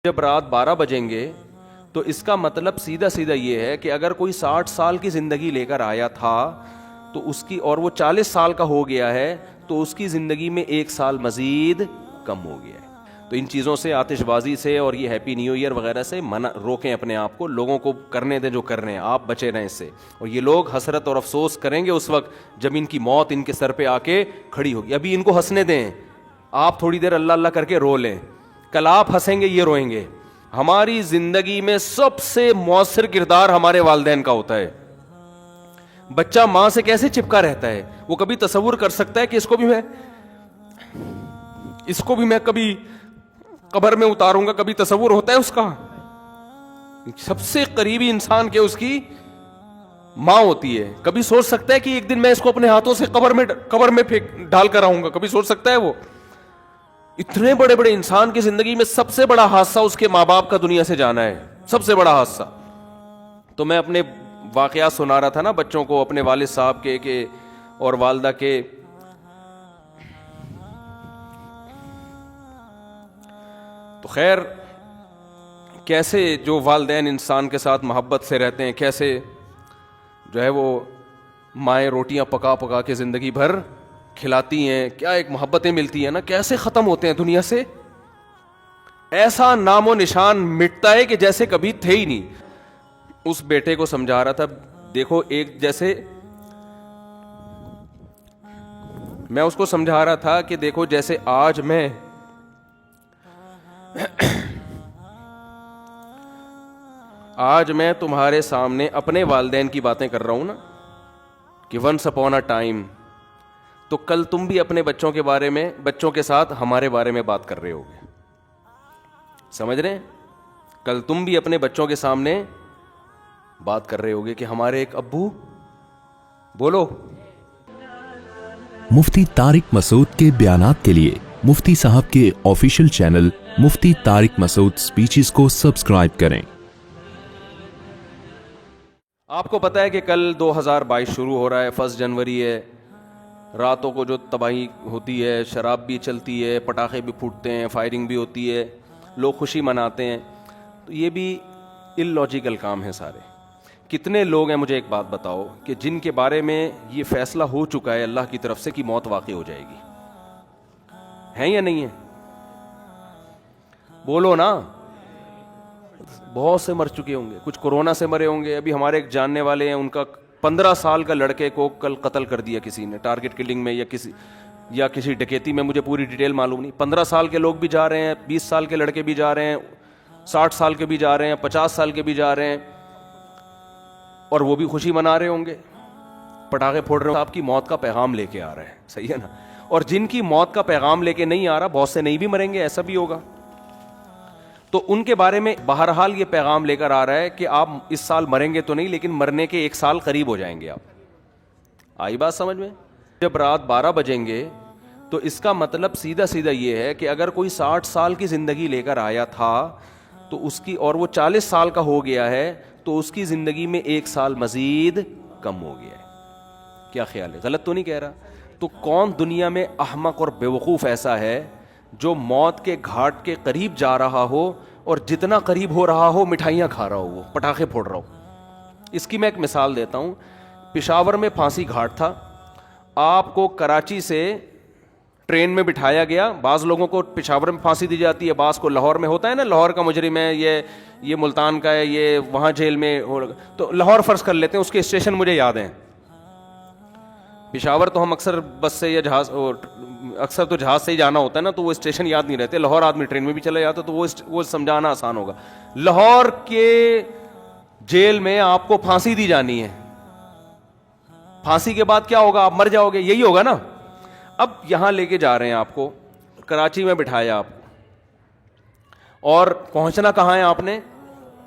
جب رات 12 بجیں گے تو اس کا مطلب سیدھا سیدھا یہ ہے کہ اگر کوئی 60 سال کی زندگی لے کر آیا تھا تو اس کی، اور وہ 40 سال کا ہو گیا ہے تو اس کی زندگی میں 1 سال مزید کم ہو گیا ہے. تو ان چیزوں سے، آتش بازی سے اور یہ ہیپی نیو ایئر وغیرہ سے روکیں اپنے آپ کو. لوگوں کو کرنے دیں جو کر رہے ہیں، آپ بچے رہیں اس سے. اور یہ لوگ حسرت اور افسوس کریں گے اس وقت جب ان کی موت ان کے سر پہ آ کے کھڑی ہوگی. ابھی ان کو ہنسنے دیں، آپ تھوڑی دیر اللہ اللہ کر کے رو لیں. کل آپ ہنسیں گے، یہ روئیں گے. ہماری زندگی میں سب سے مؤثر کردار ہمارے والدین کا ہوتا ہے. بچہ ماں سے کیسے چپکا رہتا ہے، وہ کبھی تصور کر سکتا ہے کہ اس کو بھی میں کبھی قبر میں اتاروں گا؟ کبھی تصور ہوتا ہے اس کا؟ سب سے قریبی انسان کے اس کی ماں ہوتی ہے. کبھی سوچ سکتا ہے کہ ایک دن میں اس کو اپنے ہاتھوں سے قبر میں ڈال کر آؤں گا؟ کبھی سوچ سکتا ہے وہ؟ اتنے بڑے بڑے انسان کی زندگی میں سب سے بڑا حادثہ اس کے ماں باپ کا دنیا سے جانا ہے، سب سے بڑا حادثہ. تو میں اپنے واقعات سنا رہا تھا نا بچوں کو، اپنے والد صاحب کے اور والدہ کے. تو خیر، کیسے جو والدین انسان کے ساتھ محبت سے رہتے ہیں، کیسے جو ہے وہ مائیں روٹیاں پکا پکا کے زندگی بھر کھلاتی ہیں، کیا ایک محبتیں ملتی ہیں نا، کیسے ختم ہوتے ہیں دنیا سے. ایسا نام و نشان مٹتا ہے کہ جیسے کبھی تھے ہی نہیں. اس بیٹے کو سمجھا رہا تھا، دیکھو ایک جیسے میں اس کو سمجھا رہا تھا کہ دیکھو جیسے آج میں تمہارے سامنے اپنے والدین کی باتیں کر رہا ہوں نا کہ ونس اپون اے ٹائم، تو کل تم بھی اپنے بچوں کے بارے میں، بچوں کے ساتھ ہمارے بارے میں بات کر رہے ہوگے. سمجھ رہے ہیں؟ کل تم بھی اپنے بچوں کے سامنے بات کر رہے ہوگے کہ ہمارے ایک ابو. بولو. مفتی طارق مسعود کے بیانات کے لیے مفتی صاحب کے آفیشیل چینل مفتی طارق مسعود سپیچز کو سبسکرائب کریں. آپ کو پتا ہے کہ کل 2022 شروع ہو رہا ہے، 1 جنوری ہے. راتوں کو جو تباہی ہوتی ہے، شراب بھی چلتی ہے، پٹاخے بھی پھوٹتے ہیں، فائرنگ بھی ہوتی ہے، لوگ خوشی مناتے ہیں. تو یہ بھی ان لاجیکل کام ہے سارے. کتنے لوگ ہیں، مجھے ایک بات بتاؤ، کہ جن کے بارے میں یہ فیصلہ ہو چکا ہے اللہ کی طرف سے کہ موت واقع ہو جائے گی؟ ہیں یا نہیں ہے؟ بولو نا. بہت سے مر چکے ہوں گے، کچھ کورونا سے مرے ہوں گے. ابھی ہمارے ایک جاننے والے ہیں، ان کا 15 سال کا لڑکے کو کل قتل کر دیا کسی نے، ٹارگٹ کلنگ میں یا کسی ڈکیتی میں. مجھے پوری ڈیٹیل معلوم نہیں. 15 سال کے لوگ بھی جا رہے ہیں، 20 سال کے لڑکے بھی جا رہے ہیں، 60 سال کے بھی جا رہے ہیں، 50 سال کے بھی جا رہے ہیں، اور وہ بھی خوشی منا رہے ہوں گے، پٹاخے پھوڑ رہے ہوں. آپ کی موت کا پیغام لے کے آ رہا ہے، صحیح ہے نا؟ اور جن کی موت کا پیغام لے کے نہیں آ رہا، بہت سے نہیں بھی مریں گے، ایسا بھی ہوگا. تو ان کے بارے میں بہرحال یہ پیغام لے کر آ رہا ہے کہ آپ اس سال مریں گے تو نہیں، لیکن مرنے کے 1 سال قریب ہو جائیں گے آپ. آئی بات سمجھ میں؟ جب رات 12 بجیں گے تو اس کا مطلب سیدھا سیدھا یہ ہے کہ اگر کوئی 60 سال کی زندگی لے کر آیا تھا تو اس کی، اور وہ 40 سال کا ہو گیا ہے تو اس کی زندگی میں 1 سال مزید کم ہو گیا ہے. کیا خیال ہے؟ غلط تو نہیں کہہ رہا؟ تو کون دنیا میں احمق اور بیوقوف ایسا ہے جو موت کے گھاٹ کے قریب جا رہا ہو اور جتنا قریب ہو رہا ہو مٹھائیاں کھا رہا ہو، وہ پٹاخے پھوڑ رہا ہو؟ اس کی میں ایک مثال دیتا ہوں. پشاور میں پھانسی گھاٹ تھا. آپ کو کراچی سے ٹرین میں بٹھایا گیا. بعض لوگوں کو پشاور میں پھانسی دی جاتی ہے، بعض کو لاہور میں. ہوتا ہے نا، لاہور کا مجرم ہے، یہ ملتان کا ہے، یہ وہاں جیل میں تو لاہور فرض کر لیتے ہیں. اس کے اسٹیشن مجھے یاد ہیں. پشاور تو ہم اکثر بس سے یا جہاز، اکثر تو جہاز سے ہی جانا ہوتا ہے نا، تو وہ اسٹیشن یاد نہیں رہتے. لاہور آدمی ٹرین میں بھی چلا جاتا تو وہ سمجھانا آسان ہوگا. لاہور کے جیل میں آپ کو پھانسی دی جانی ہے. پھانسی کے بعد کیا ہوگا؟ آپ مر جاؤ گے، یہی ہوگا نا. اب یہاں لے کے جا رہے ہیں آپ کو، کراچی میں بٹھایا آپ کو، اور پہنچنا کہاں ہے آپ نے؟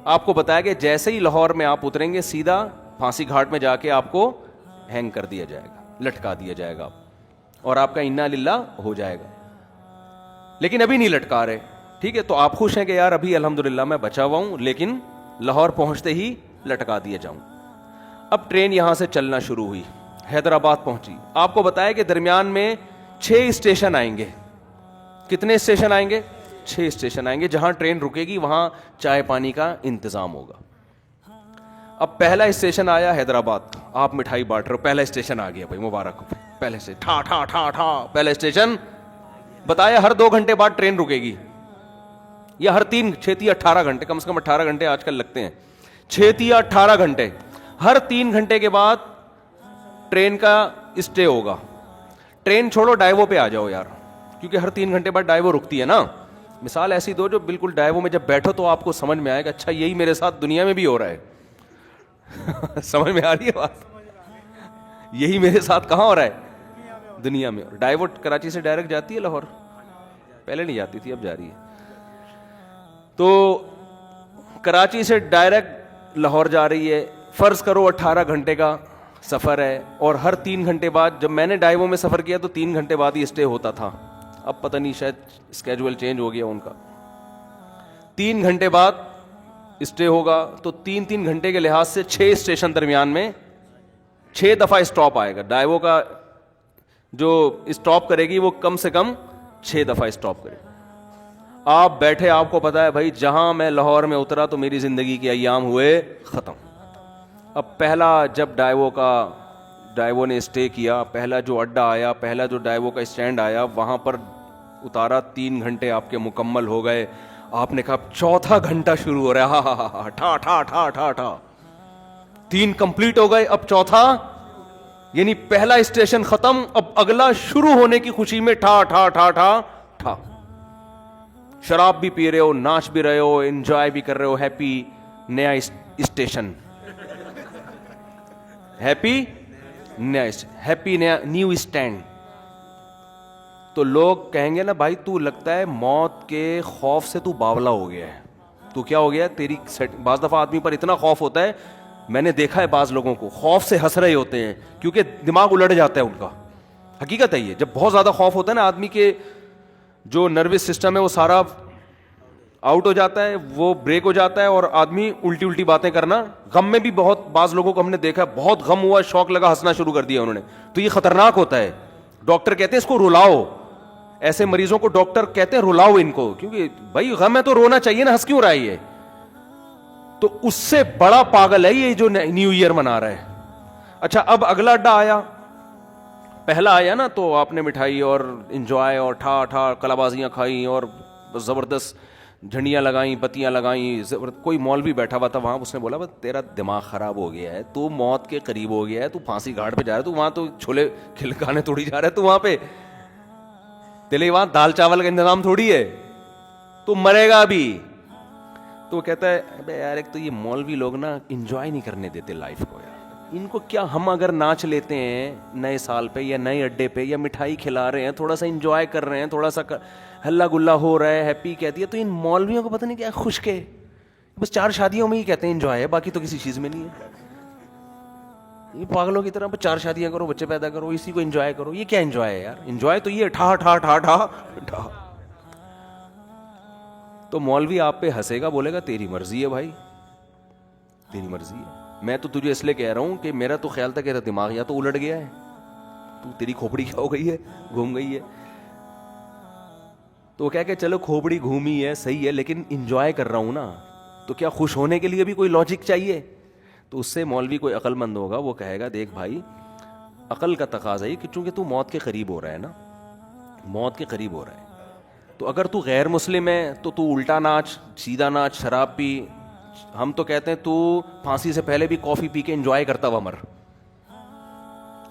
آپ کو بتایا کہ جیسے ہی لاہور میں آپ اتریں گے سیدھا پھانسی گھاٹ میں جا کے آپ کو ہینگ کر دیا جائے گا، لٹکا دیا جائے گا، اور آپ کا انا للہ ہو جائے گا. لیکن ابھی نہیں لٹکا رہے، ٹھیک ہے؟ تو آپ خوش ہیں کہ یار ابھی الحمدللہ میں بچا ہوا ہوں، لیکن لاہور پہنچتے ہی لٹکا دیا جاؤں. اب ٹرین یہاں سے چلنا شروع ہوئی، حیدرآباد پہنچی. آپ کو بتایا کہ درمیان میں 6 اسٹیشن آئیں گے. کتنے اسٹیشن آئیں گے؟ 6 اسٹیشن آئیں گے, جہاں ٹرین رکے گی وہاں چائے پانی کا انتظام ہوگا. اب پہلا اسٹیشن آیا حیدرآباد, آپ مٹھائی بانٹ رہے ہو, پہلا اسٹیشن آ گیا بھائی, مبارک. پہلے سے ٹھا ٹھا ٹھا ٹھا پہلا اسٹیشن بتایا. ہر 2 گھنٹے بعد ٹرین رکے گی, یا ہر 6 یا 18 گھنٹے, کم سے کم 18 گھنٹے آج کل لگتے ہیں, 6 یا 18 گھنٹے, ہر 3 گھنٹے کے بعد ٹرین کا اسٹے ہوگا. ٹرین چھوڑو, ڈائیو پہ آ جاؤ یار, کیونکہ ہر 3 گھنٹے بعد ڈائیو رکتی ہے نا. مثال ایسی دو جو بالکل ڈائیو میں جب بیٹھو تو آپ کو سمجھ میں آئے گا اچھا یہی میرے ساتھ دنیا میں بھی ہو رہا ہے. سمجھ میں آ رہی ہے بات, یہی میرے ساتھ کہاں ہو رہا ہے, دنیا میں. ڈائیو کراچی سے ڈائریکٹ جاتی ہے لاہور, پہلے نہیں جاتی تھی, اب جا رہی ہے. تو کراچی سے ڈائریکٹ لاہور جا رہی ہے, فرض کرو 18 گھنٹے کا سفر ہے, اور ہر 3 گھنٹے بعد, جب میں نے ڈائیو میں سفر کیا تو 3 گھنٹے بعد ہی اسٹے ہوتا تھا, اب پتہ نہیں شاید اسکیجول چینج ہو گیا ان کا. 3 گھنٹے بعد اسٹے ہوگا, تو 3 گھنٹے کے لحاظ سے 6 اسٹیشن درمیان میں 6 دفعہ اسٹاپ آئے گا. ڈائیو کا جو اسٹاپ کرے گی وہ کم سے کم 6 دفعہ اسٹاپ کرے گی. آپ بیٹھے, آپ کو پتا ہے بھائی جہاں میں لاہور میں اترا تو میری زندگی کے ایام ہوئے ختم. اب پہلا جب ڈائیو نے اسٹے کیا, پہلا جو اڈا آیا, پہلا جو ڈائیو کا اسٹینڈ آیا, وہاں پر اتارا, 3 گھنٹے آپ کے مکمل ہو گئے. آپ نے کہا چوتھا گھنٹہ شروع ہو رہا ہے, ہاں ٹھا ٹھا ٹھا ٹھا ٹھا, 3 کمپلیٹ ہو گئے, اب چوتھا, یعنی پہلا اسٹیشن ختم, اب اگلا شروع ہونے کی خوشی میں ٹھا ٹھا ٹھا ٹھا ٹھا. شراب بھی پی رہے ہو, ناچ بھی رہے ہو, انجوائے بھی کر رہے ہو. ہیپی نیا اسٹیشن, ہیپی نیا نیو اسٹینڈ. تو لوگ کہیں گے نا بھائی تو لگتا ہے موت کے خوف سے تو باولا ہو گیا ہے, تو کیا ہو گیا تیری. بعض دفعہ آدمی پر اتنا خوف ہوتا ہے, میں نے دیکھا ہے بعض لوگوں کو خوف سے ہنس رہے ہوتے ہیں کیونکہ دماغ الٹ جاتا ہے ان کا. حقیقت ہے یہ, جب بہت زیادہ خوف ہوتا ہے نا آدمی کے جو نروس سسٹم ہے وہ سارا آؤٹ ہو جاتا ہے, وہ بریک ہو جاتا ہے, اور آدمی الٹی باتیں کرنا. غم میں بھی بہت بعض لوگوں کو ہم نے دیکھا, بہت غم ہوا, شوق لگا, ہنسنا شروع کر دیا انہوں نے, تو یہ خطرناک ہوتا ہے. ڈاکٹر کہتے ہیں اس کو رلاؤ, ایسے مریضوں کو ڈاکٹر کہتے ہیں رلاؤ ان کو, کیونکہ بھائی غم ہے تو رونا چاہیے نا, ہنس کیوں رہا ہے یہ. تو اس سے بڑا پاگل ہے یہ جو نیو ایئر منا رہا ہے. اچھا اب اگلا اڈا آیا, پہلا آیا نا تو آپ نے مٹھائی اور انجوائے اور ٹھا ٹھا کلابازیاں کھائیں اور زبردست جھنڈیاں لگائیں, بتیاں لگائیں. کوئی مولوی بیٹھا ہوا تھا وہاں, اس نے بولا بس تیرا دماغ خراب ہو گیا ہے, تو موت کے قریب ہو گیا ہے, تو پھانسی گھاٹ پہ جا رہا ہے, تو وہاں تو چھولے کھلکانے تھوڑی جا رہا ہے, تو وہاں پہ تیرے وہاں دال چاول کا انتظام تھوڑی ہے, تو مرے گا ابھی. تو کہتا ہے ابے یار ایک تو یہ مولوی لوگ نا انجوائے نہیں کرنے دیتے لائف کو یار, ان کو کیا, ہم اگر ناچ لیتے ہیں نئے سال پہ یا نئے اڈے پہ, یا مٹھائی کھلا رہے ہیں, تھوڑا سا انجوائے کر رہے ہیں, تھوڑا سا ہلا گلا ہو رہا ہے, ہیپی کہتی ہے, تو ان مولویوں کو پتہ نہیں کیا خوش کے بس 4 شادیوں میں ہی کہتے ہیں انجوائے ہے, باقی تو کسی چیز میں نہیں ہے. یہ پاگلوں کی طرح 4 شادیاں کرو, بچے پیدا کرو, اسی کو انجوائے کرو. یہ کیا انجوائے ہے یار, انجوائے تو یہ ٹھا ٹھا ٹھا ٹھا ٹھا. تو مولوی آپ پہ ہنسے گا, بولے گا تیری مرضی ہے بھائی, تیری مرضی ہے. میں تو تجھے اس لیے کہہ رہا ہوں کہ میرا تو خیال تھا کہ دماغ یا تو الٹ گیا ہے, تو تیری کھوپڑی کیا ہو گئی ہے, گھوم گئی ہے. تو وہ کہہ کہ چلو کھوپڑی گھومی ہے صحیح ہے, لیکن انجوائے کر رہا ہوں نا, تو کیا خوش ہونے کے لیے بھی کوئی لاجک چاہیے. تو اس سے مولوی کوئی عقل مند ہوگا, وہ کہے گا دیکھ بھائی عقل کا تقاضا ہے کہ چونکہ تو موت کے قریب ہو رہا ہے نا, موت کے قریب ہو رہا ہے, تو اگر تو غیر مسلم ہے تو الٹا ناچ, سیدھا ناچ, شراب پی. ہم تو کہتے ہیں تو پھانسی سے پہلے بھی کافی پی کے انجوائے کرتا ہوا مر.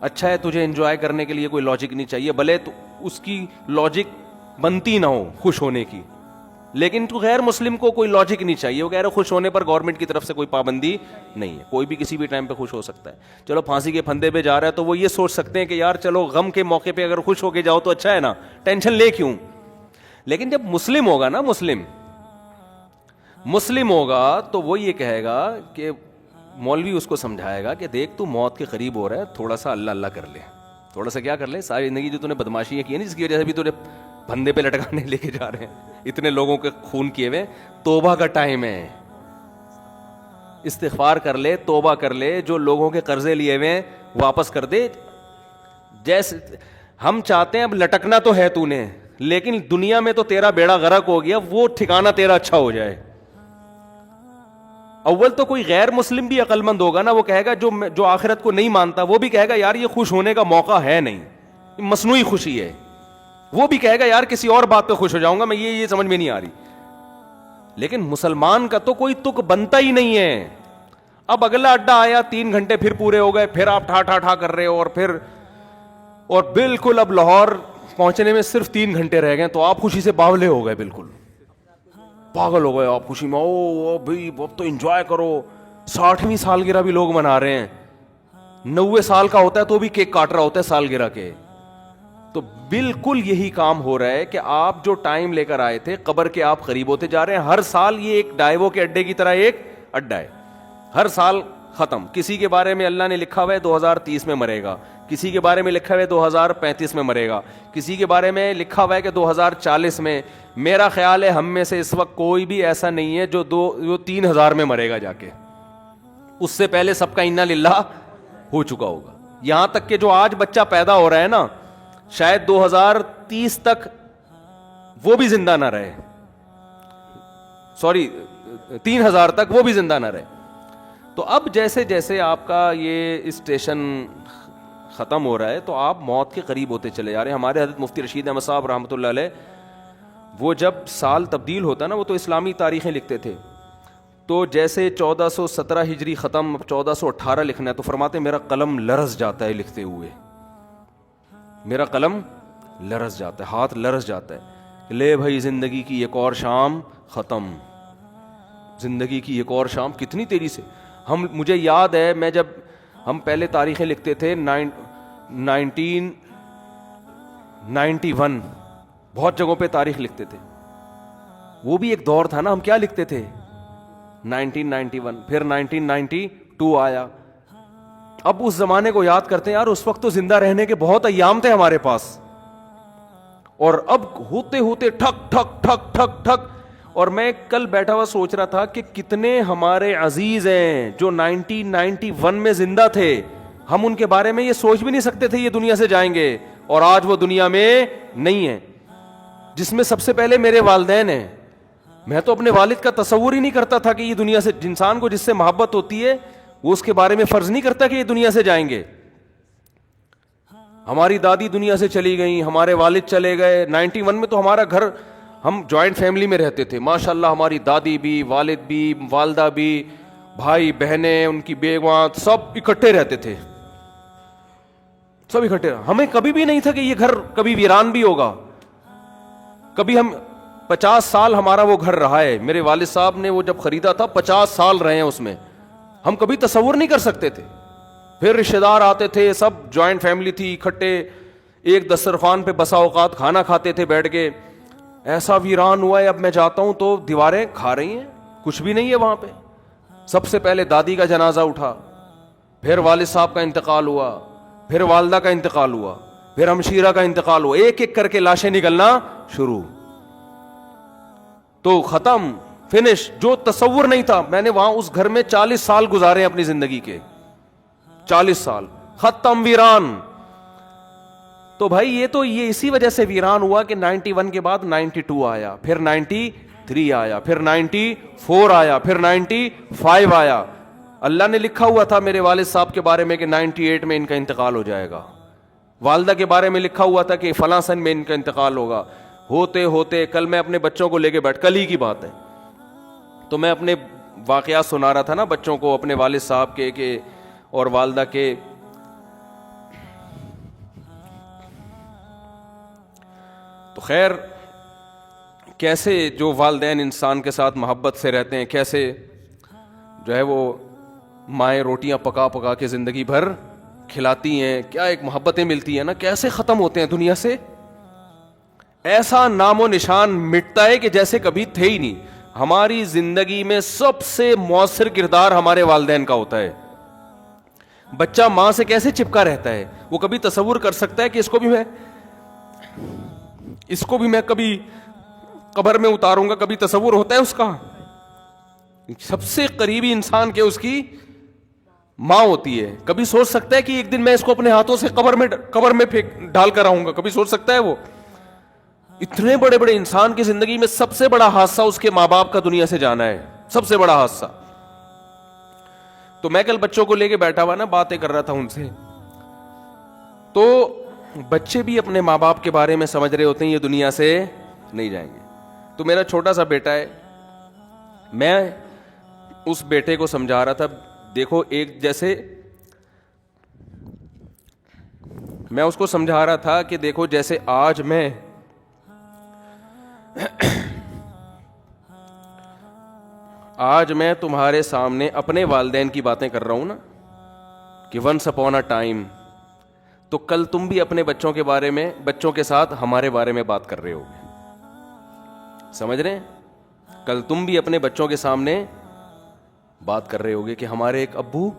اچھا ہے, تجھے انجوائے کرنے کے لیے کوئی لاجک نہیں چاہیے, بھلے تو اس کی لاجک بنتی نہ ہو خوش ہونے کی, لیکن تو غیر مسلم کو کوئی لاجک نہیں چاہیے. وہ کہہ رہے خوش ہونے پر گورنمنٹ کی طرف سے کوئی پابندی نہیں ہے, کوئی بھی کسی بھی ٹائم پہ خوش ہو سکتا ہے. چلو پھانسی کے پھندے پہ جا رہا ہے تو وہ یہ سوچ سکتے ہیں کہ یار چلو غم کے موقع پہ اگر خوش ہو کے جاؤ تو اچھا ہے نا, ٹینشن لے کیوں. لیکن جب مسلم ہوگا نا, مسلم ہوگا تو وہ یہ کہے گا کہ مولوی اس کو سمجھائے گا کہ دیکھ تو موت کے قریب ہو رہا ہے, تھوڑا سا اللہ اللہ کر لے, تھوڑا سا کیا کر لے. ساری زندگی جو تو نے بدماشیاں کی ہیں جس کی وجہ سے بھی تو نے پھندے پہ لٹکانے لے کے جا رہے ہیں, اتنے لوگوں کے خون کیے ہوئے, توبہ کا ٹائم ہے, استغفار کر لے, توبہ کر لے, جو لوگوں کے قرضے لیے ہوئے واپس کر دے. جیسے ہم چاہتے ہیں اب لٹکنا تو ہے تو نے, لیکن دنیا میں تو تیرا بیڑا غرق ہو گیا, وہ ٹھکانہ تیرا اچھا ہو جائے. اول تو کوئی غیر مسلم بھی عقل مند ہوگا نا, وہ کہے گا جو آخرت کو نہیں مانتا, وہ بھی کہے گا یار یہ خوش ہونے کا موقع ہے نہیں, مصنوعی خوشی ہے. وہ بھی کہے گا یار کسی اور بات پہ خوش ہو جاؤں گا میں, یہ سمجھ میں نہیں آ رہی. لیکن مسلمان کا تو کوئی تک بنتا ہی نہیں ہے. اب اگلا اڈا آیا, 3 گھنٹے پھر پورے ہو گئے, پھر آپ ٹھا ٹھا ٹھا کر رہے ہو, اور بالکل اب لاہور پہنچنے میں صرف 3 گھنٹے رہ گئے, تو آپ خوشی سے باولے ہو گئے, بالکل پاگل ہو گئے آپ خوشی میں. او بھائی اب تو انجوائے کرو. 60ویں سالگرہ بھی لوگ منا رہے ہیں, 90 سال کا ہوتا ہے تو بھی کیک کاٹ رہا ہوتا ہے سالگرہ کے. تو بالکل یہی کام ہو رہا ہے کہ آپ جو ٹائم لے کر آئے تھے قبر کے, آپ قریب ہوتے جا رہے ہیں. ہر سال یہ ایک ڈائیوو کے اڈے کی طرح ایک اڈا ہے, ہر سال ختم. کسی کے بارے میں اللہ نے لکھا ہوا ہے 2030 میں مرے گا, کسی کے بارے میں لکھا ہوا ہے 2035 میں مرے گا, کسی کے بارے میں لکھا ہوا ہے کہ 2040 میں. میرا خیال ہے ہم میں سے اس وقت کوئی بھی ایسا نہیں ہے جو 3000 میں مرے گا جا کے. اس سے پہلے سب کا انا للہ ہو چکا ہوگا. یہاں تک کہ جو آج بچہ پیدا ہو رہا ہے نا, شاید 2030 تک وہ بھی زندہ نہ رہے, 3000 تک وہ بھی زندہ نہ رہے. تو اب جیسے جیسے آپ کا یہ اسٹیشن ختم ہو رہا ہے تو آپ موت کے قریب ہوتے چلے جا رہے ہیں. ہمارے حضرت مفتی رشید احمد صاحب رحمۃ اللہ علیہ, وہ جب سال تبدیل ہوتا نا, وہ تو اسلامی تاریخیں لکھتے تھے, تو جیسے 1417 ہجری ختم, 1418 لکھنا ہے, تو فرماتے میرا قلم لرز جاتا ہے لکھتے ہوئے, میرا قلم لرز جاتا ہے, ہاتھ لرز جاتا ہے. لے بھائی زندگی کی ایک اور شام ختم, زندگی کی ایک اور شام. کتنی تیزی سے مجھے یاد ہے, میں جب ہم پہلے تاریخیں لکھتے تھے 1991, بہت جگہوں پہ تاریخ لکھتے تھے, وہ بھی ایک دور تھا نا. ہم کیا لکھتے تھے 1991, پھر 1992 آیا. اب اس زمانے کو یاد کرتے ہیں, یار اس وقت تو زندہ رہنے کے بہت ایام تھے ہمارے پاس, اور اب ہوتے ہوتے ٹھک ٹھک ٹھک ٹھک ٹھک. اور میں کل بیٹھا ہوا سوچ رہا تھا کہ کتنے ہمارے عزیز ہیں جو 1991 میں زندہ تھے, ہم ان کے بارے میں یہ سوچ بھی نہیں سکتے تھے یہ دنیا سے جائیں گے, اور آج وہ دنیا میں نہیں ہے. جس میں سب سے پہلے میرے والدین ہیں. میں تو اپنے والد کا تصور ہی نہیں کرتا تھا کہ یہ دنیا سے, انسان کو جس سے محبت ہوتی ہے وہ اس کے بارے میں فرض نہیں کرتا کہ یہ دنیا سے جائیں گے. ہماری دادی دنیا سے چلی گئیں, ہمارے والد چلے گئے. 91 میں تو ہمارا گھر, ہم جوائنٹ فیملی میں رہتے تھے ماشاءاللہ, ہماری دادی بھی, والد بھی, والدہ بھی, بھائی بہنیں, ان کی بیویاں, سب اکٹھے رہتے تھے, سب اکٹھے. ہمیں کبھی بھی نہیں تھا کہ یہ گھر کبھی ویران بھی ہوگا. کبھی ہم 50 سال ہمارا وہ گھر رہا ہے, میرے والد صاحب نے وہ جب خریدا تھا 50 سال رہے ہیں اس میں, ہم کبھی تصور نہیں کر سکتے تھے. پھر رشتے دار آتے تھے, سب جوائنٹ فیملی تھی, اکٹھے ایک دسترخوان پہ بسا اوقات کھانا کھاتے تھے بیٹھ کے. ایسا ویران ہوا ہے, اب میں جاتا ہوں تو دیواریں کھا رہی ہیں, کچھ بھی نہیں ہے وہاں پہ. سب سے پہلے دادی کا جنازہ اٹھا, پھر والد صاحب کا انتقال ہوا, پھر والدہ کا انتقال ہوا, پھر ہمشیرہ کا انتقال ہوا, ایک ایک کر کے لاشیں نکلنا شروع. تو ختم, فنش. جو تصور نہیں تھا, میں نے وہاں اس گھر میں 40 سال گزارے اپنی زندگی کے, 40 سال, ختم, ویران. تو بھائی یہ اسی وجہ سے ویران ہوا کہ 91 کے بعد 92 آیا, پھر 93 آیا, پھر 94 آیا, پھر 95 آیا. اللہ نے لکھا ہوا تھا میرے والد صاحب کے بارے میں کہ 98 میں ان کا انتقال ہو جائے گا. والدہ کے بارے میں لکھا ہوا تھا کہ فلاں سن میں ان کا انتقال ہوگا. ہوتے ہوتے کل میں اپنے بچوں کو لے کے کل ہی کی بات ہے, تو میں اپنے واقعات سنا رہا تھا نا بچوں کو, اپنے والد صاحب کے اور والدہ کے. تو خیر, کیسے جو والدین انسان کے ساتھ محبت سے رہتے ہیں, کیسے جو ہے وہ مائیں روٹیاں پکا پکا کے زندگی بھر کھلاتی ہیں, کیا ایک محبتیں ملتی ہیں نا, کیسے ختم ہوتے ہیں دنیا سے. ایسا نام و نشان مٹتا ہے کہ جیسے کبھی تھے ہی نہیں. ہماری زندگی میں سب سے مؤثر کردار ہمارے والدین کا ہوتا ہے. بچہ ماں سے کیسے چپکا رہتا ہے, وہ کبھی تصور کر سکتا ہے کہ اس کو بھی میں کبھی قبر میں اتاروں گا, کبھی تصور ہوتا ہے اس کا. سب سے قریبی انسان کے اس کی ماں ہوتی ہے. کبھی سوچ سکتا ہے کہ ایک دن میں اس کو اپنے ہاتھوں سے قبر میں ڈال کر آؤں گا, کبھی سوچ سکتا ہے وہ؟ اتنے بڑے بڑے انسان کی زندگی میں سب سے بڑا حادثہ اس کے ماں باپ کا دنیا سے جانا ہے, سب سے بڑا حادثہ. تو میں کل بچوں کو لے کے بیٹھا ہوا نا, باتیں کر رہا تھا ان سے, تو بچے بھی اپنے ماں باپ کے بارے میں سمجھ رہے ہوتے ہیں یہ دنیا سے نہیں جائیں گے. تو میرا چھوٹا سا بیٹا ہے, میں اس بیٹے کو سمجھا رہا تھا, دیکھو ایک جیسے میں اس کو سمجھا رہا تھا کہ دیکھو جیسے آج میں تمہارے سامنے اپنے والدین کی باتیں کر رہا ہوں نا کہ ونس اپون اے ٹائم, تو کل تم بھی اپنے بچوں کے بارے میں, بچوں کے ساتھ ہمارے بارے میں بات کر رہے ہوگے, سمجھ رہے ہیں؟ کل تم بھی اپنے بچوں کے سامنے بات کر رہے ہوگے کہ ہمارے ایک ابو,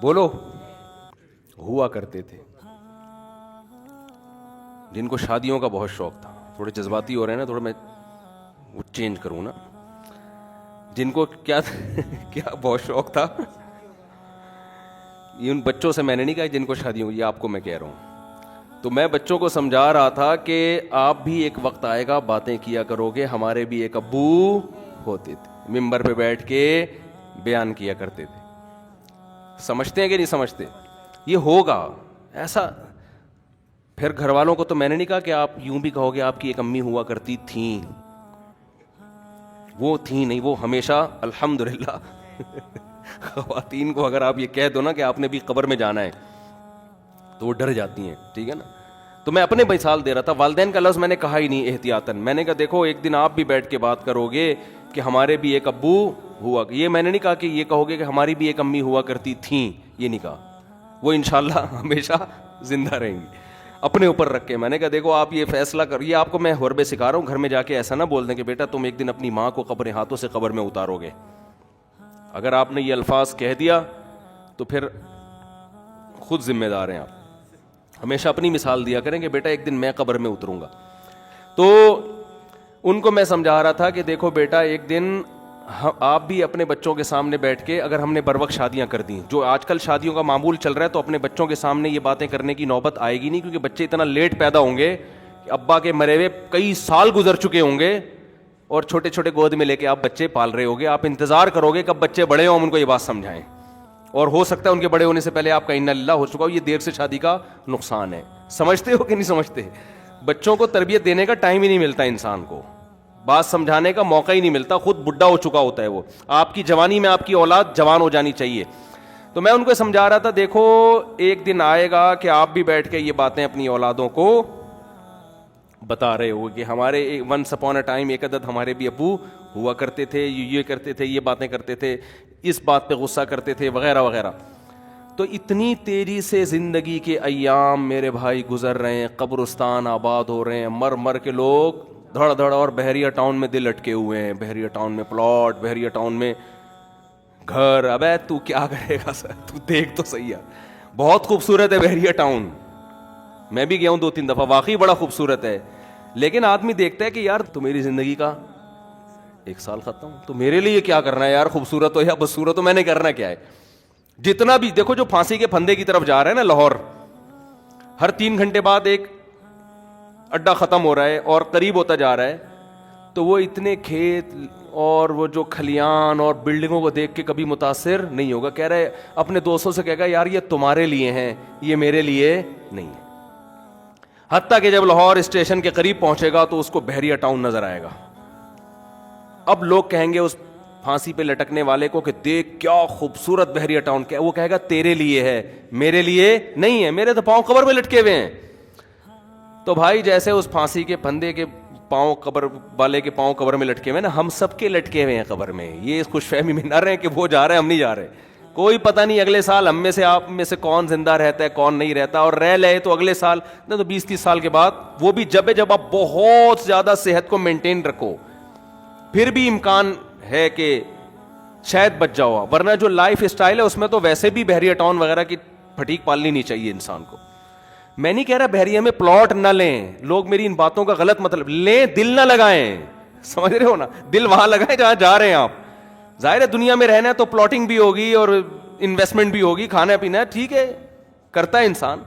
بولو, ہوا کرتے تھے جن کو شادیوں کا بہت شوق تھا. تھوڑے جذباتی ہو رہے ہیں نا, تھوڑا میں وہ چینج کروں نا. جن کو کیا بہت شوق تھا, یہ ان بچوں سے میں نے نہیں کہا جن کو شادیوں, یہ آپ کو میں کہہ رہا ہوں. تو میں بچوں کو سمجھا رہا تھا کہ آپ بھی ایک وقت آئے گا باتیں کیا کرو گے, ہمارے بھی ایک ابو ہوتے تھے, ممبر پہ بیٹھ کے بیان کیا کرتے تھے. سمجھتے ہیں کہ نہیں سمجھتے؟ یہ ہوگا ایسا. پھر گھر والوں کو تو میں نے نہیں کہا کہ آپ یوں بھی کہو گے آپ کی ایک امی ہوا کرتی تھیں, وہ تھیں نہیں, وہ ہمیشہ الحمدللہ. خواتین کو اگر آپ یہ کہہ دو نا کہ آپ نے بھی قبر میں جانا ہے تو وہ ڈر جاتی ہیں, ٹھیک ہے نا. تو میں اپنے مثال دے رہا تھا, والدین کا لفظ میں نے کہا ہی نہیں احتیاطاً. میں نے کہا دیکھو ایک دن آپ بھی بیٹھ کے بات کرو گے کہ ہمارے بھی ایک ابو ہوا, یہ میں نے نہیں کہا کہ یہ کہو گے کہ ہماری بھی ایک امی ہوا کرتی تھیں, یہ نہیں کہا. وہ انشاءاللہ ہمیشہ زندہ رہیں گی. اپنے اوپر رکھ کے میں نے کہا دیکھو آپ یہ فیصلہ کر, یہ آپ کو میں حربے سکھا رہا ہوں, گھر میں جا کے ایسا نہ بول دیں کہ بیٹا تم ایک دن اپنی ماں کو اپنے ہاتھوں سے قبر میں اتارو گے. اگر آپ نے یہ الفاظ کہہ دیا تو پھر خود ذمہ دار ہیں آپ. ہمیشہ اپنی مثال دیا کریں کہ بیٹا ایک دن میں قبر میں اتروں گا. تو ان کو میں سمجھا رہا تھا کہ دیکھو بیٹا ایک دن آپ بھی اپنے بچوں کے سامنے بیٹھ کے, اگر ہم نے بر وقت شادیاں کر دیں, جو آج کل شادیوں کا معمول چل رہا ہے, تو اپنے بچوں کے سامنے یہ باتیں کرنے کی نوبت آئے گی نہیں, کیونکہ بچے اتنا لیٹ پیدا ہوں گے کہ ابا کے مرے ہوئے کئی سال گزر چکے ہوں گے اور چھوٹے چھوٹے گود میں لے کے آپ بچے پال رہے ہوگے. آپ انتظار کرو گے کب بچے بڑے ہوں, ہم ان کو یہ بات سمجھائیں, اور ہو سکتا ہے ان کے بڑے ہونے سے پہلے آپ کا انا للہ ہو چکا ہو. یہ دیر سے شادی کا نقصان ہے. سمجھتے ہو کہ نہیں سمجھتے؟ بچوں کو تربیت دینے کا ٹائم ہی نہیں ملتا انسان کو, بات سمجھانے کا موقع ہی نہیں ملتا, خود بڈھا ہو چکا ہوتا ہے وہ. آپ کی جوانی میں آپ کی اولاد جوان ہو جانی چاہیے. تو میں ان کو سمجھا رہا تھا دیکھو ایک دن آئے گا کہ آپ بھی بیٹھ کے یہ باتیں اپنی اولادوں کو بتا رہے ہو کہ ہمارے ونس اپون اے ٹائم ایک عدد ہمارے بھی ابو ہوا کرتے تھے, یہ کرتے تھے, یہ باتیں کرتے تھے, اس بات پہ غصہ کرتے تھے, وغیرہ وغیرہ. تو اتنی تیزی سے زندگی کے ایام میرے بھائی گزر رہے ہیں, قبرستان آباد ہو رہے ہیں, مر مر کے لوگ دھڑ دھڑ, اور بحریہ ٹاؤن میں دل اٹکے ہوئے ہیں, بحریہ ٹاؤن میں پلاٹ, بحریہ ٹاؤن میں گھر. ابے تو کیا کرے گا سر, تو دیکھ تو صحیح ہے, بہت خوبصورت ہے بحریہ ٹاؤن, میں بھی گیا ہوں 2-3 دفعہ, واقعی بڑا خوبصورت ہے. لیکن آدمی دیکھتا ہے کہ یار تو میری زندگی کا 1 سال ختم, تو میرے لیے کیا کرنا ہے یار, خوبصورت ہو یا بدصورت ہو, میں نے کرنا کیا ہے. جتنا بھی دیکھو جو پھانسی کے پھندے کی طرف جا رہا ہے نا لاہور, ہر 3 گھنٹے بعد ایک اڈا ختم ہو رہا ہے اور قریب ہوتا جا رہا ہے, تو وہ اتنے کھیت اور وہ جو کھلیان اور بلڈنگوں کو دیکھ کے کبھی متاثر نہیں ہوگا. کہہ رہے اپنے دوستوں سے کہے گا یار یہ تمہارے لیے ہیں, یہ میرے لیے نہیں ہے. حتیٰ کہ جب لاہور اسٹیشن کے قریب پہنچے گا تو اس کو بحریہ ٹاؤن نظر آئے گا. اب لوگ کہیں گے اس پھانسی پہ لٹکنے والے کو کہ دیکھ کیا خوبصورت بحریہ ٹاؤن, کیا وہ کہے گا تیرے لیے ہے, میرے لیے نہیں ہے, میرے تو پاؤں قبر میں لٹکے ہوئے ہیں. تو بھائی جیسے اس پھانسی کے پھندے کے پاؤں قبر والے کے پاؤں قبر میں لٹکے ہوئے نا, ہم سب کے لٹکے ہوئے ہیں قبر میں. یہ خوش فہمی میں نہ رہے کہ وہ جا رہے ہیں ہم نہیں جا رہے. کوئی پتہ نہیں اگلے سال ہم میں سے آپ میں سے کون زندہ رہتا ہے کون نہیں رہتا, اور رہ لے تو اگلے سال نہ تو 20-30 سال کے بعد, وہ بھی جب آپ بہت زیادہ صحت کو مینٹین رکھو, پھر بھی امکان ہے کہ شاید بچ جاؤ. ورنہ جو لائف اسٹائل ہے اس میں تو ویسے بھی بحریہ ٹاؤن وغیرہ کی پھٹیک پالنی نہیں چاہیے انسان کو. میں نہیں کہہ رہا بحریہ میں پلاٹ نہ لیں, لوگ میری ان باتوں کا غلط مطلب لیں, دل نہ لگائیں, سمجھ رہے ہو نا, دل وہاں لگائیں جہاں جا رہے ہیں آپ. ظاہر ہے دنیا میں رہنا ہے تو پلاٹنگ بھی ہوگی اور انویسٹمنٹ بھی ہوگی, کھانا پینا ہے ٹھیک ہے کرتا ہے انسان,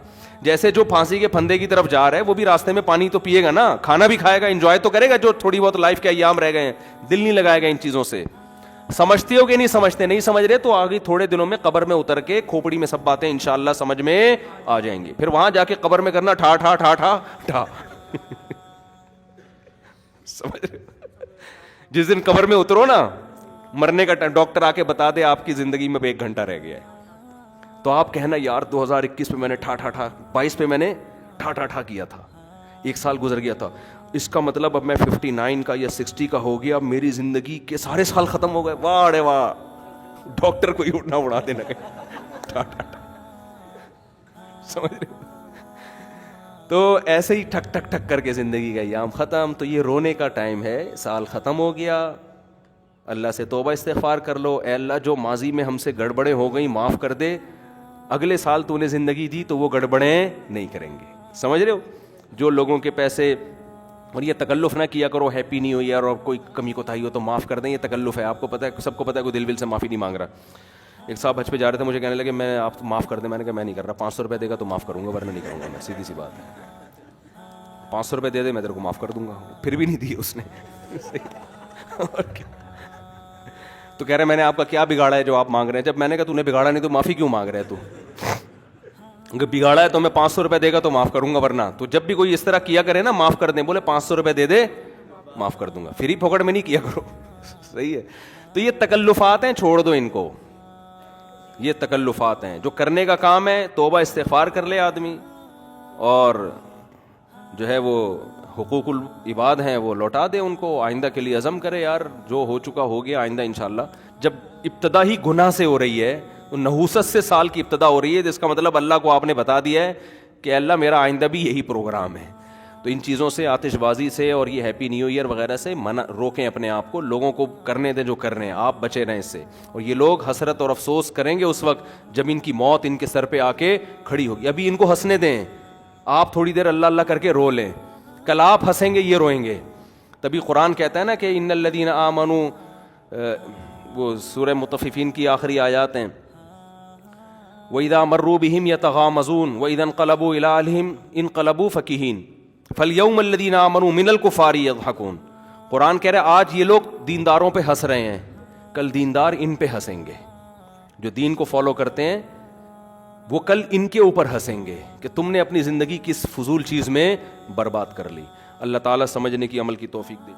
جیسے جو پھانسی کے پھندے کی طرف جا رہا ہے وہ بھی راستے میں پانی تو پیے گا نا, کھانا بھی کھائے گا, انجوائے تو کرے گا جو تھوڑی بہت لائف کے ایام رہ گئے ہیں, دل نہیں لگائے گا ان چیزوں سے. سمجھتے ہو کہ نہیں سمجھتے؟ نہیں سمجھ رہے تو آگے تھوڑے دنوں میں قبر میں اتر کے کھوپڑی میں سب باتیں انشاءاللہ سمجھ میں آ جائیں گی. پھر وہاں جا کے قبر میں کرنا ٹھا ٹھا ٹھا ٹھا ٹھا. سمجھ رہے؟ جس دن قبر میں اترو نا, مرنے کا ڈاکٹر آ کے بتا دے آپ کی زندگی میں 1 گھنٹہ رہ گیا ہے, تو آپ کہنا یار 2021 پہ میں نے ٹھا ٹھا ٹھا, 22 پہ میں نے ٹھا ٹھا ٹھا کیا تھا, 1 سال گزر گیا تھا, اس کا مطلب اب میں 59 کا یا 60 کا ہو گیا, اب میری زندگی کے سارے سال ختم ہو گئے. واہ رے واہ, ڈاکٹر کو ہی اٹھنا اڑا دینا ٹھا ٹھا ٹھا. سمجھ رہے؟ تو ایسے ہی ٹھک ٹھک ٹھک کر کے زندگی کا ایام ختم. تو یہ رونے کا ٹائم ہے, سال ختم ہو گیا, اللہ سے توبہ استغفار کر لو, اے اللہ جو ماضی میں ہم سے گڑبڑیں ہو گئیں معاف کر دے, اگلے سال تو نے زندگی دی تو وہ گڑبڑیں نہیں کریں گے. سمجھ رہے ہو؟ جو لوگوں کے پیسے, اور یہ تکلف نہ کیا کرو ہیپی نیو ایئر, اور کوئی کمی کوتاہی ہو تو معاف کر دیں, یہ تکلف ہے. آپ کو پتہ ہے, سب کو پتہ ہے, کوئی دل سے معافی نہیں مانگ رہا. ایک صاحب حج پہ جا رہے تھے, مجھے کہنے لگے میں آپ معاف کر دیں. میں نے کہا میں نہیں کر رہا, 500 روپے دے گا تو معاف کروں گا, ورنہ نہیں کروں گا میں, سیدھی سی بات ہے. 500 روپے دے دے میں تیرے کو معاف کر دوں گا. پھر بھی نہیں دی اس نے. اور کیا, تو کہہ رہے میں نے آپ کا کیا بگاڑا ہے جو آپ مانگ رہے ہیں؟ جب میں نے کہا تو نے بگاڑا نہیں تو معافی کیوں مانگ رہے ہے تو؟ اگر بگاڑا ہے تو میں 500 روپے دے گا تو معاف کروں گا, ورنہ تو جب بھی کوئی اس طرح کیا کرے نا معاف کر دیں, بولے 500 روپے دے دے معاف کر دوں گا, پھر ہی پھوکڑ میں نہیں کیا کرو. صحیح ہے؟ تو یہ تکلفات ہیں, چھوڑ دو ان کو. یہ تکلفات ہیں. جو کرنے کا کام ہے توبہ استغفار کر لے آدمی, اور جو ہے وہ حقوق العباد ہیں وہ لوٹا دے ان کو. آئندہ کے لیے عزم کرے, یار جو ہو چکا ہو گیا, آئندہ انشاءاللہ. جب ابتدا ہی گناہ سے ہو رہی ہے, تو نحوست سے سال کی ابتدا ہو رہی ہے, جس کا مطلب اللہ کو آپ نے بتا دیا ہے کہ اللہ میرا آئندہ بھی یہی پروگرام ہے. تو ان چیزوں سے, آتش بازی سے اور یہ ہیپی نیو ایئر وغیرہ سے روکیں اپنے آپ کو. لوگوں کو کرنے دیں جو کر رہے ہیں, آپ بچے رہیں اس سے. اور یہ لوگ حسرت اور افسوس کریں گے اس وقت جب ان کی موت ان کے سر پہ آ کے کھڑی ہوگی. ابھی ان کو ہنسنے دیں, آپ تھوڑی دیر اللہ اللہ کر کے رو لیں, کل آپ ہنسیں گے, یہ روئیں گے. تبھی قرآن کہتا ہے نا کہ ان الذین آمنوا, وہ سورہ مطففین کی آخری آیات ہیں, وَإِذَا مَرُّوا بِهِمْ يَتَغَامَزُونَ وَإِذَا انقلبوا إِلَىٰ أَهْلِهِمْ انقلبوا فَكِهِينَ فَالْيَوْمَ الَّذِينَ آمَنُوا مِنَ الْكُفَّارِ يَضْحَكُونَ. قرآن کہہ رہا ہے آج یہ لوگ دینداروں پہ ہنس رہے ہیں, کل دیندار ان پہ ہنسیں گے. جو دین کو فالو کرتے ہیں وہ کل ان کے اوپر ہنسیں گے کہ تم نے اپنی زندگی کس فضول چیز میں برباد کر لی. اللہ تعالیٰ سمجھنے کی, عمل کی توفیق دے.